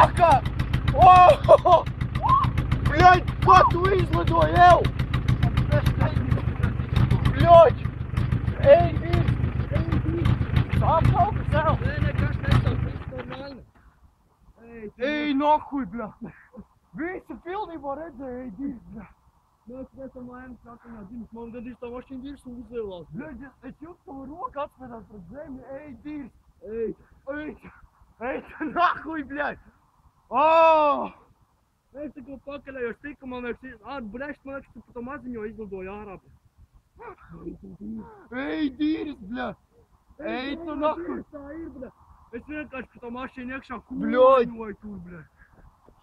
Paka! O! Bļaļ, kā tu izlidoji, ev? Bļaļ! Ej, sāp kaut kas, ev? Nē, nekas nesāp, viss normāli. Ej, nahuj, bļa! Visu pilnībā redzēju, ej, dirs, bļa! Mēs esam lēmas sākumā dzimis, man gandrīz tā mašīna dirs un uzvēlās. Bļaļ, es jūtu savu roku atspēdās pret zemi, ej, dirs! Ej, Ej, nahuj, bļaļ! Oh! mēs tikko pakaļējos tika, man liekas, brešt, man liekas, tu pa to maziņo izlidoji ārā. Ej, dirs, bļa! Ej, tu nahuj! Tā ir, bļa. Es vienkārši pa to mašīnu iekšā Bļaļ. kūņoju tur, bļa.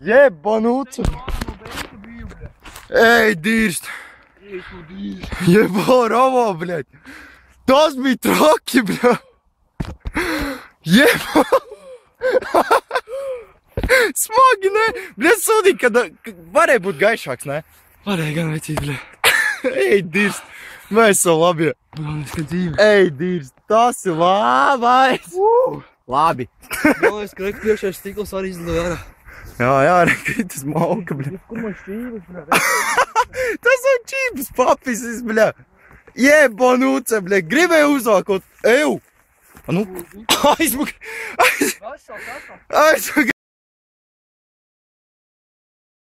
Jebanuca! Ārā no beita biju, bļa. Ej, dirst! Ej, tu dīri. Jebāravo, bļaļ! Tas bija traki, bļaļ! Jebā! Smagi, ne? Bļaļ, sūdīgi, ka varēja būt gaišāks, ne? Varēja gan vecīt, bļa. Ej, dirst! Mēs esam labi! Galvenais, ka dzīve. Ej, dirst! Tas ir labais! Labi! Galvenais, ka rekt priekšais stikls arī izlidoja ārā. Jā, rekritas malka, bļaļ! Kur man šķības, bļa? Tas ir čības papisis, bļaļ! Jebanuca, bļaļ! Gribēju uzvākot! Eju! Nu, aizmuk! Asfalt. Aizmuk!